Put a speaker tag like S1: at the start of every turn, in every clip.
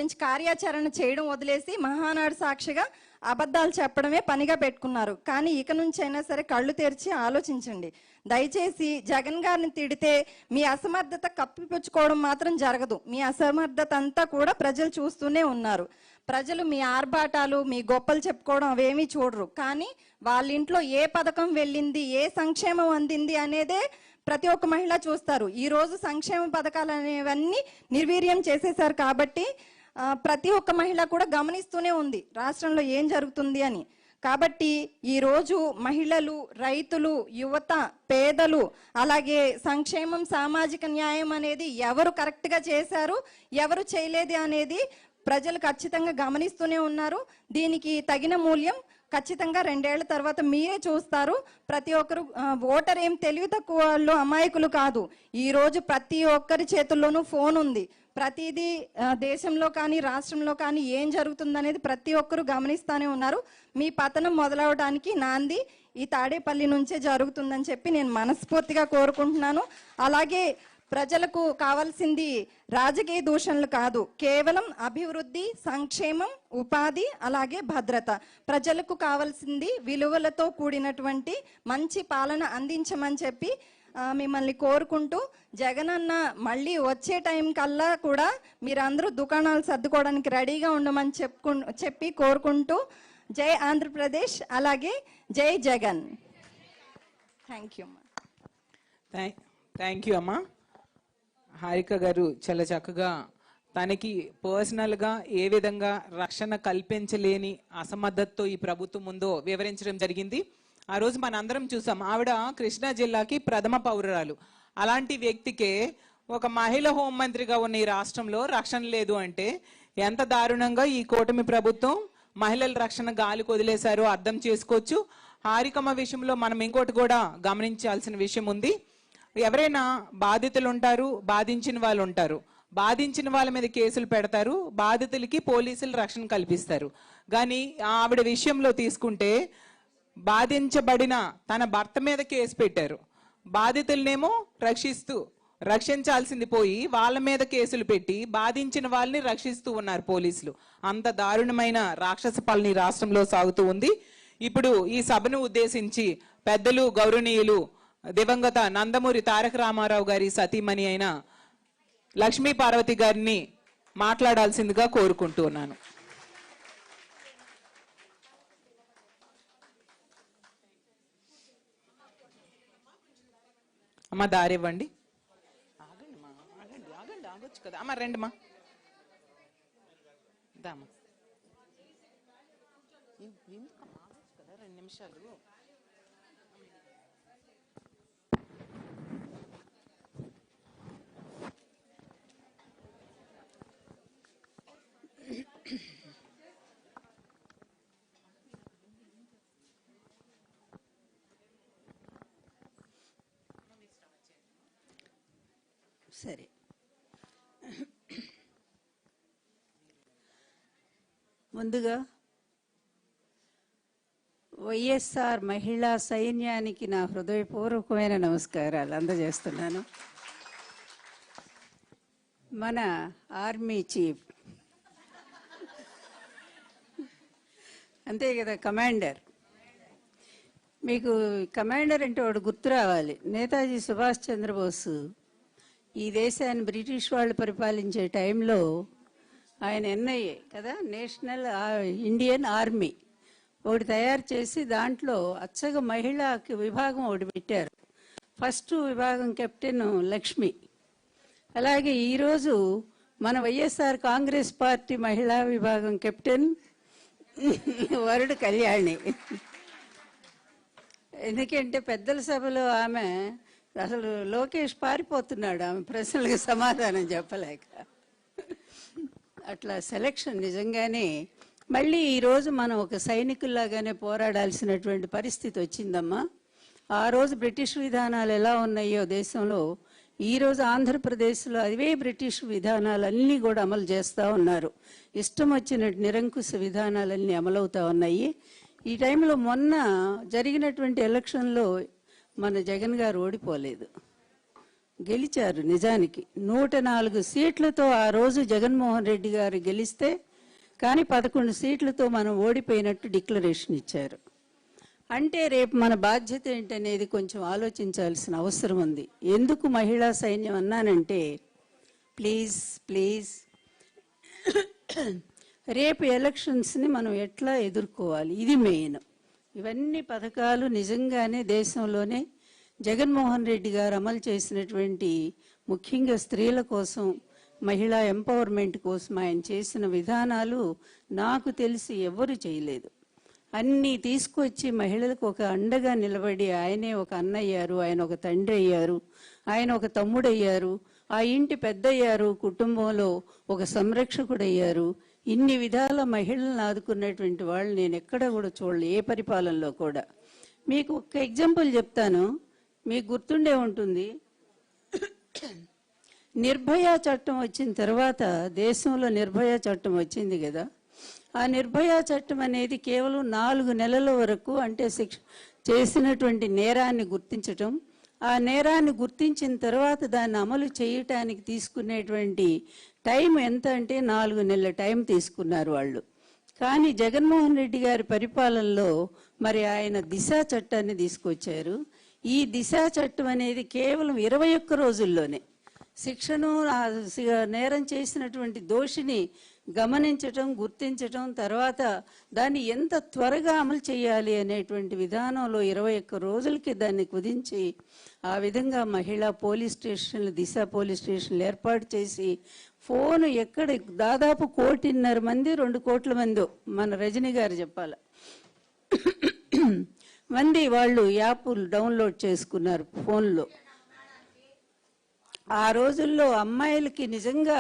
S1: గురించి కార్యాచరణ చేయడం వదిలేసి మహానాడు సాక్షిగా అబద్ధాలు చెప్పడమే పనిగా పెట్టుకున్నారు. కానీ ఇక నుంచి అయినా సరే కళ్ళు తెరిచి ఆలోచించండి. దయచేసి జగన్ గారిని తిడితే మీ అసమర్థత కప్పిపుచ్చుకోవడం మాత్రం జరగదు. మీ అసమర్థత అంతా కూడా ప్రజలు చూస్తూనే ఉన్నారు. ప్రజలు మీ ఆర్భాటాలు, మీ గొప్పలు చెప్పుకోవడం అవేమీ చూడరు. కానీ వాళ్ళ ఇంట్లో ఏ పథకం వెళ్ళింది, ఏ సంక్షేమం అందింది అనేదే ప్రతి ఒక్క మహిళ చూస్తారు. ఈ రోజు సంక్షేమ పథకాలు అనేవన్నీ నిర్వీర్యం చేసేశారు. కాబట్టి ప్రతి ఒక్క మహిళ కూడా గమనిస్తూనే ఉంది రాష్ట్రంలో ఏం జరుగుతుంది అని. కాబట్టి ఈరోజు మహిళలు, రైతులు, యువత, పేదలు, అలాగే సంక్షేమం, సామాజిక న్యాయం అనేది ఎవరు కరెక్ట్గా చేశారు, ఎవరు చేయలేదు అనేది ప్రజలు ఖచ్చితంగా గమనిస్తూనే ఉన్నారు. దీనికి తగిన మూల్యం ఖచ్చితంగా 2 ఏళ్ల తర్వాత మీరే చూస్తారు. ప్రతి ఒక్కరు ఓటర్ ఏం తెలివి తక్కువ వాళ్ళు, అమాయకులు కాదు. ఈరోజు ప్రతి ఒక్కరి చేతుల్లోనూ ఫోన్ ఉంది. ప్రతిదీ దేశంలో కానీ రాష్ట్రంలో కానీ ఏం జరుగుతుందనేది ప్రతి ఒక్కరు గమనిస్తూనే ఉన్నారు. మీ పతనం మొదలవడానికి నాంది ఈ తాడేపల్లి నుంచే జరుగుతుందని చెప్పి నేను మనస్ఫూర్తిగా కోరుకుంటున్నాను. అలాగే ప్రజలకు కావాల్సింది రాజకీయ దూషణలు కాదు, కేవలం అభివృద్ధి, సంక్షేమం, ఉపాధి, అలాగే భద్రత. ప్రజలకు కావాల్సింది విలువలతో కూడినటువంటి మంచి పాలన అందించమని చెప్పి మిమ్మల్ని కోరుకుంటూ, జగన్ అన్న మళ్ళీ వచ్చే టైం కల్లా కూడా మీరందరూ దుకాణాలు సర్దుకోవడానికి రెడీగా ఉండమని చెప్పి కోరుకుంటూ, జై ఆంధ్రప్రదేశ్, అలాగే జై జగన్. థ్యాంక్ యూ అమ్మా.
S2: థ్యాంక్ యూ అమ్మా. హారిక గారు చాలా చక్కగా తనకి పర్సనల్గా ఏ విధంగా రక్షణ కల్పించలేని అసమర్థతతో ఈ ప్రభుత్వం ఉందో వివరించడం జరిగింది. ఆ రోజు మనందరం చూసాం. ఆవిడ కృష్ణా జిల్లాకి ప్రథమ పౌరురాలు. అలాంటి వ్యక్తికే ఒక మహిళ హోంమంత్రిగా ఉన్న ఈ రాష్ట్రంలో రక్షణ లేదు అంటే ఎంత దారుణంగా ఈ కూటమి ప్రభుత్వం మహిళల రక్షణ గాలికి వదిలేశారో అర్థం చేసుకోవచ్చు. హారికమ్మ విషయంలో మనం ఇంకోటి కూడా గమనించాల్సిన విషయం ఉంది. ఎవరైనా బాధితులు ఉంటారు, బాధించిన వాళ్ళు ఉంటారు. బాధించిన వాళ్ళ మీద కేసులు పెడతారు, బాధితులకి పోలీసులు రక్షణ కల్పిస్తారు. కానీ ఆవిడ విషయంలో తీసుకుంటే బాధించబడిన తన భర్త మీద కేసు పెట్టారు. బాధితులనేమో రక్షించాల్సింది పోయి వాళ్ళ మీద కేసులు పెట్టి బాధించిన వాళ్ళని రక్షిస్తూ ఉన్నారు పోలీసులు. అంత దారుణమైన రాక్షస పాలన రాష్ట్రంలో సాగుతూ ఉంది. ఇప్పుడు ఈ సభను ఉద్దేశించి పెద్దలు, గౌరవనీయులు దివంగత నందమూరి తారక రామారావు గారి సతీమణి అయిన లక్ష్మీ పార్వతి గారిని మాట్లాడాల్సిందిగా కోరుకుంటున్నాను. అమ్మ దారి ఇవ్వండి. ఆగొచ్చు కదా అమ్మ, రండి అమ్మా. దామా కదా 2 నిమిషాలు.
S3: సరే, ముందుగా వైఎస్ఆర్ మహిళా సైన్యానికి నా హృదయపూర్వకమైన నమస్కారాలు అందజేస్తున్నాను. మన ఆర్మీ చీఫ్ అంతే కదా, కమాండర్. మీకు కమాండర్ అంటే వాడు గుర్తు రావాలి. నేతాజీ సుభాష్ చంద్రబోసు ఈ దేశాన్ని బ్రిటిష్ వాళ్ళు పరిపాలించే టైంలో ఆయన ఎన్ఐఏ కదా, నేషనల్ ఇండియన్ ఆర్మీ ఒకటి తయారు చేసి దాంట్లో అచ్చగా మహిళకి విభాగం ఒకటి పెట్టారు. ఫస్ట్ విభాగం కెప్టెన్ లక్ష్మి. అలాగే ఈరోజు మన వైఎస్ఆర్ కాంగ్రెస్ పార్టీ మహిళా విభాగం కెప్టెన్ వరుడు కళ్యాణి. ఎందుకంటే పెద్దల సభలో ఆమె అసలు లోకేష్ పారిపోతున్నాడు ఆమె ప్రశ్నలకు సమాధానం చెప్పలేక. అట్లా సెలక్షన్ నిజంగానే మళ్ళీ ఈరోజు మనం ఒక సైనికుల్లాగానే పోరాడాల్సినటువంటి పరిస్థితి వచ్చిందమ్మా. ఆ రోజు బ్రిటిష్ విధానాలు ఎలా ఉన్నాయో దేశంలో, ఈరోజు ఆంధ్రప్రదేశ్లో అవే బ్రిటిష్ విధానాలన్నీ కూడా అమలు చేస్తూ ఉన్నారు. ఇష్టం వచ్చినట్టు నిరంకుశ విధానాలన్నీ అమలవుతూ ఉన్నాయి. ఈ టైంలో మొన్న జరిగినటువంటి ఎలక్షన్లో మన జగన్ గారు ఓడిపోలేదు. గెలిచారు. నిజానికి 104 సీట్లతో ఆ రోజు జగన్మోహన్ రెడ్డి గారు గెలిస్తే, కానీ 11 సీట్లతో మనం ఓడిపోయినట్టు డిక్లరేషన్ ఇచ్చారు. అంటే రేపు మన బాధ్యత ఏంటనేది కొంచెం ఆలోచించాల్సిన అవసరం ఉంది. ఎందుకు మహిళా సైన్యం అన్నానంటే, ప్లీజ్ ప్లీజ్ రేపు ఎలక్షన్స్ని మనం ఎట్లా ఎదుర్కోవాలి, ఇది మెయిన్. ఇవన్నీ పథకాలు నిజంగానే దేశంలోనే జగన్మోహన్ రెడ్డి గారు అమలు చేసినటువంటి, ముఖ్యంగా స్త్రీల కోసం, మహిళా ఎంపవర్మెంట్ కోసం ఆయన చేసిన విధానాలు నాకు తెలిసి ఎవరు చేయలేదు. అన్నీ తీసుకొచ్చి మహిళలకు ఒక అండగా నిలబడి ఆయనే ఒక అన్న అయ్యారు, ఆయన ఒక తండ్రి అయ్యారు, ఆయన ఒక తమ్ముడు అయ్యారు, ఆ ఇంటి పెద్ద అయ్యారు, కుటుంబంలో ఒక సంరక్షకుడు అయ్యారు. ఇన్ని విధాల మహిళలను ఆదుకున్నటువంటి వాళ్ళు నేను ఎక్కడ కూడా చూడలే, ఏ పరిపాలనలో కూడా. మీకు ఒక ఎగ్జాంపుల్ చెప్తాను, మీకు గుర్తుండే ఉంటుంది. నిర్భయ చట్టం వచ్చిన తర్వాత, దేశంలో నిర్భయ చట్టం వచ్చింది కదా, ఆ నిర్భయ చట్టం అనేది కేవలం 4 నెలల వరకు, అంటే చేసినటువంటి నేరాన్ని గుర్తించటం, ఆ నేరాన్ని గుర్తించిన తర్వాత దాన్ని అమలు చేయటానికి తీసుకునేటువంటి టైం ఎంత అంటే 4 నెలల టైం తీసుకున్నారు వాళ్ళు. కానీ జగన్మోహన్ రెడ్డి గారి పరిపాలనలో మరి ఆయన దిశా చట్టాన్ని తీసుకొచ్చారు. ఈ దిశా చట్టం అనేది కేవలం 21 రోజుల్లోనే శిక్షను, నేరం చేసినటువంటి దోషిని గమనించటం, గుర్తించటం, తర్వాత దాన్ని ఎంత త్వరగా అమలు చేయాలి అనేటువంటి విధానంలో 21 రోజులకి దాన్ని కుదించి, ఆ విధంగా మహిళా పోలీస్ స్టేషన్లు, దిశ పోలీస్ స్టేషన్లు ఏర్పాటు చేసి, ఫోన్ ఎక్కడ దాదాపు 1.5 మంది 2 కోట్ల మంది, మన రజనీ గారు చెప్పాల, మంది వాళ్ళు యాప్లు డౌన్లోడ్ చేసుకున్నారు ఫోన్లో. ఆ రోజుల్లో అమ్మాయిలకి నిజంగా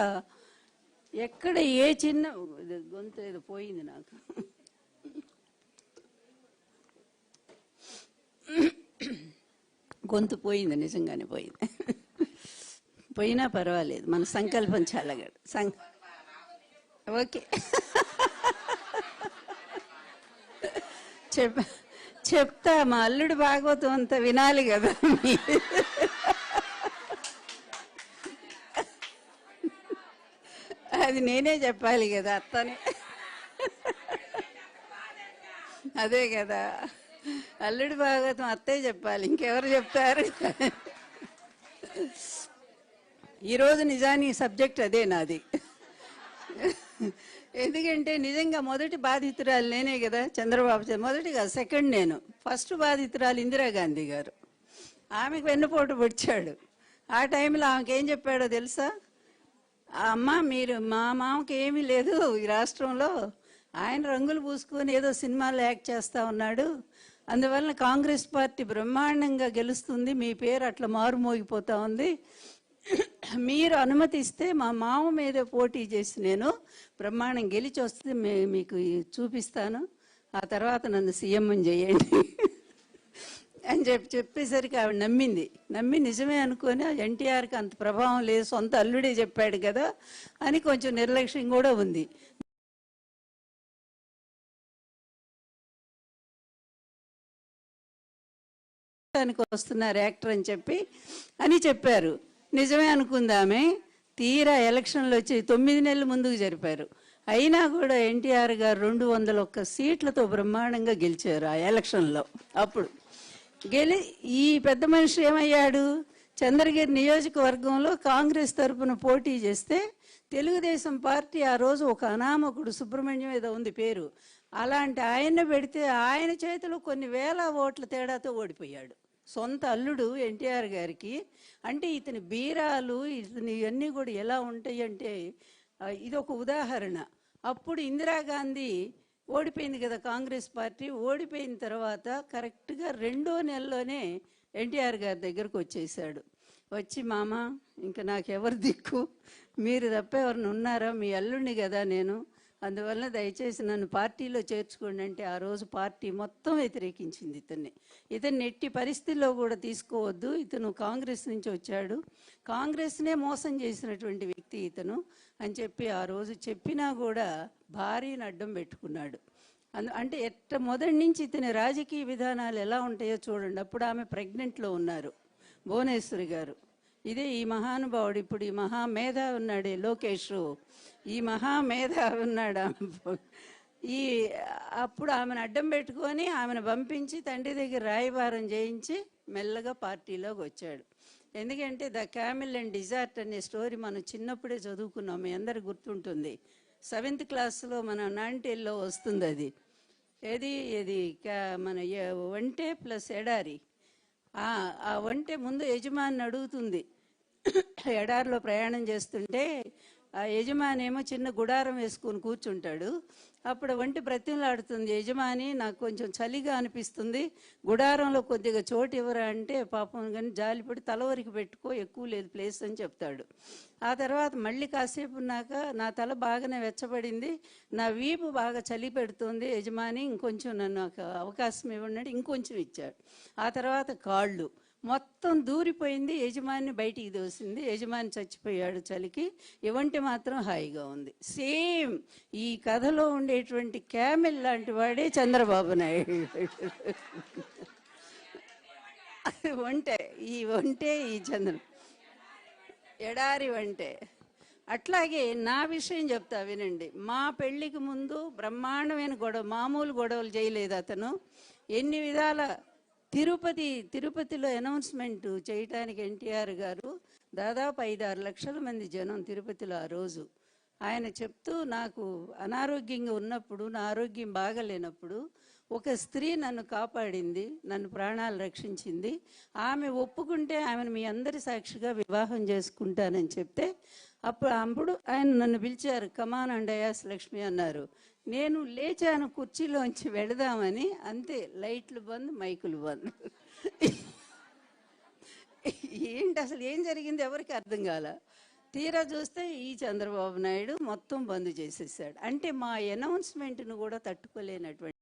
S3: ఎక్కడ ఏ చిన్న గొంతు ఏదో పోయింది నాకు, గొంతు పోయింది, నిజంగానే పోయింది. పోయినా పర్వాలేదు, మన సంకల్పం చాలా ఓకే. చెప్తా, మా అల్లుడు భాగవతం అంతా వినాలి కదా. అది నేనే చెప్పాలి కదా, అత్తనే. అదే కదా, అల్లుడి భాగవతం అత్తే చెప్పాలి, ఇంకెవరు చెప్తారు. ఈరోజు నిజానికి సబ్జెక్ట్ అదే నాది. ఎందుకంటే నిజంగా మొదటి బాధితురాలు నేనే కదా, చంద్రబాబు మొదటిగా, సెకండ్ నేను. ఫస్ట్ బాధితురాలు ఇందిరాగాంధీ గారు. ఆమెకు వెన్నుపోటు పొడిచాడు. ఆ టైంలో ఆమెకి ఏం చెప్పాడో తెలుసా? అమ్మ, మీరు మా మామకి ఏమీ లేదు ఈ రాష్ట్రంలో, ఆయన రంగులు పూసుకొని ఏదో సినిమాలో యాక్ట్ చేస్తూ ఉన్నాడు, అందువల్ల కాంగ్రెస్ పార్టీ బ్రహ్మాండంగా గెలుస్తుంది, మీ పేరు అట్లా మారుమోగిపోతూ ఉంది, మీరు అనుమతిస్తే మా మామ మీద పోటీ చేసి నేను బ్రహ్మాండం గెలిచి వస్తే మీకు చూపిస్తాను, ఆ తర్వాత నన్ను సీఎం చేయండి అని చెప్పేసరికి ఆవిడ నమ్మి నిజమే అనుకొని, ఎన్టీఆర్కి అంత ప్రభావం లేదు, సొంత అల్లుడే చెప్పాడు కదా అని కొంచెం నిర్లక్ష్యం కూడా ఉంది. వస్తున్నారు యాక్టర్ అని చెప్పారు. నిజమే అనుకుందామే. తీరా ఎలక్షన్లు వచ్చి 9 నెలల ముందుకు జరిపారు. అయినా కూడా ఎన్టీఆర్ గారు 201 సీట్లతో బ్రహ్మాండంగా గెలిచారు ఆ ఎలక్షన్లో. అప్పుడు ఈ పెద్ద మనిషి ఏమయ్యాడు? చంద్రగిరి నియోజకవర్గంలో కాంగ్రెస్ తరఫున పోటీ చేస్తే, తెలుగుదేశం పార్టీ ఆ రోజు ఒక అనామకుడు, సుబ్రహ్మణ్యం ఏదో ఉంది పేరు, అలాంటి ఆయన్ని పెడితే ఆయన చేతిలో కొన్ని వేల ఓట్ల తేడాతో ఓడిపోయాడు. సొంత అల్లుడు ఎన్టీఆర్ గారికి. అంటే ఇతని బీరాలు, ఇతని ఇవన్నీ కూడా ఎలా ఉంటాయి అంటే, ఇది ఒక ఉదాహరణ. అప్పుడు ఇందిరాగాంధీ ఓడిపోయింది కదా కాంగ్రెస్ పార్టీ. ఓడిపోయిన తర్వాత కరెక్ట్గా 2వ నెలలోనే ఎన్టీఆర్ గారి దగ్గరకు వచ్చేసాడు. వచ్చి, మామ ఇంకా నాకెవరు దిక్కు, మీరు తప్ప ఎవరిని ఉన్నారా, మీ అల్లుడిని కదా నేను, అందువల్ల దయచేసి నన్ను పార్టీలో చేర్చుకోండి అంటే, ఆ రోజు పార్టీ మొత్తం వ్యతిరేకించింది ఇతన్ని ఎట్టి పరిస్థితుల్లో కూడా తీసుకోవద్దు, ఇతను కాంగ్రెస్ నుంచి వచ్చాడు, కాంగ్రెస్నే మోసం చేసినటువంటి వ్యక్తి ఇతను అని చెప్పి ఆ రోజు చెప్పినా కూడా భారీని అడ్డం పెట్టుకున్నాడు. అంటే మొదటి నుంచి ఇతని రాజకీయ విధానాలు ఎలా ఉంటాయో చూడండి. అప్పుడు ఆమె ప్రెగ్నెంట్లో ఉన్నారు, భువనేశ్వరి గారు. ఇదే ఈ మహానుభావుడు, ఇప్పుడు ఈ మహామేధావి ఉన్నాడే లోకేష్, ఈ మహామేధావి ఉన్నాడు. ఈ అప్పుడు ఆమెను అడ్డం పెట్టుకొని ఆమెను పంపించి తండ్రి దగ్గర రాయబారం చేయించి మెల్లగా పార్టీలోకి వచ్చాడు. ఎందుకంటే ద క్యామిల్ అండ్ డిజార్ట్ అనే స్టోరీ మనం చిన్నప్పుడే చదువుకున్నాం, మీ అందరికి గుర్తుంటుంది. 7th క్లాస్లో మన నాంటేల్లో వస్తుంది అది. ఇది మన ఒంటె ప్లస్ ఎడారి. ఆ ఒంటె ముందు యజమాని అడుగుతుంది, ఎడారిలో ప్రయాణం చేస్తుంటే ఆ యజమాని ఏమో చిన్న గుడారం వేసుకొని కూర్చుంటాడు. అప్పుడు ఒంటి బ్రతిమలాడుతుంది, యజమాని నాకు కొంచెం చలిగా అనిపిస్తుంది, గుడారంలో కొద్దిగా చోటు ఇవ్వరా అంటే పాపం కానీ జాలిపడి తలవరికి పెట్టుకో, ఎక్కువ లేదు ప్లేస్ అని చెప్తాడు. ఆ తర్వాత మళ్ళీ కాసేపు ఉన్నాక నా తల బాగానే వెచ్చబడింది, నా వీపు బాగా చలి పెడుతుంది యజమాని, ఇంకొంచెం నన్ను అవకాశం ఇవ్వండి, ఇంకొంచెం ఇచ్చాడు. ఆ తర్వాత కాళ్ళు మొత్తం దూరిపోయింది, యజమాని బయటికి దోసింది, యజమాని చచ్చిపోయాడు చలికి, ఇవంటి మాత్రం హాయిగా ఉంది. సేమ్ ఈ కథలో ఉండేటువంటి క్యామెల్ లాంటి వాడే చంద్రబాబు నాయుడు. ఒంటే ఈ ఎడారి వంటే. అట్లాగే నా విషయం చెప్తా వినండి. మా పెళ్ళికి ముందు బ్రహ్మాండమైన గొడవ, మామూలు గొడవలు చేయలేదు అతను. ఎన్ని విధాల తిరుపతిలో అనౌన్స్మెంట్ చేయటానికి ఎన్టీఆర్ గారు దాదాపు 5-6 లక్షల మంది జనం తిరుపతిలో ఆ రోజు. ఆయన చెప్తూ, నాకు అనారోగ్యంగా ఉన్నప్పుడు, నా ఆరోగ్యం బాగలేనప్పుడు ఒక స్త్రీ నన్ను కాపాడింది, నన్ను ప్రాణాలు రక్షించింది, ఆమె ఒప్పుకుంటే ఆమెను మీ అందరి సాక్షిగా వివాహం చేసుకుంటానని చెప్తే అప్పుడు ఆయన నన్ను పిలిచారు, కమాన్ అండ్ అయాస్ లక్ష్మి అన్నారు. నేను లేచాను కుర్చీలోంచి వెళదామని, అంతే లైట్లు బంద్, మైకులు బంద్. ఏంటి అసలు ఏం జరిగింది ఎవరికి అర్థం కాల. తీరా చూస్తే ఈ చంద్రబాబు నాయుడు మొత్తం బంద్ చేసేసాడు. అంటే మా అనౌన్స్మెంట్ను కూడా తట్టుకోలేనటువంటి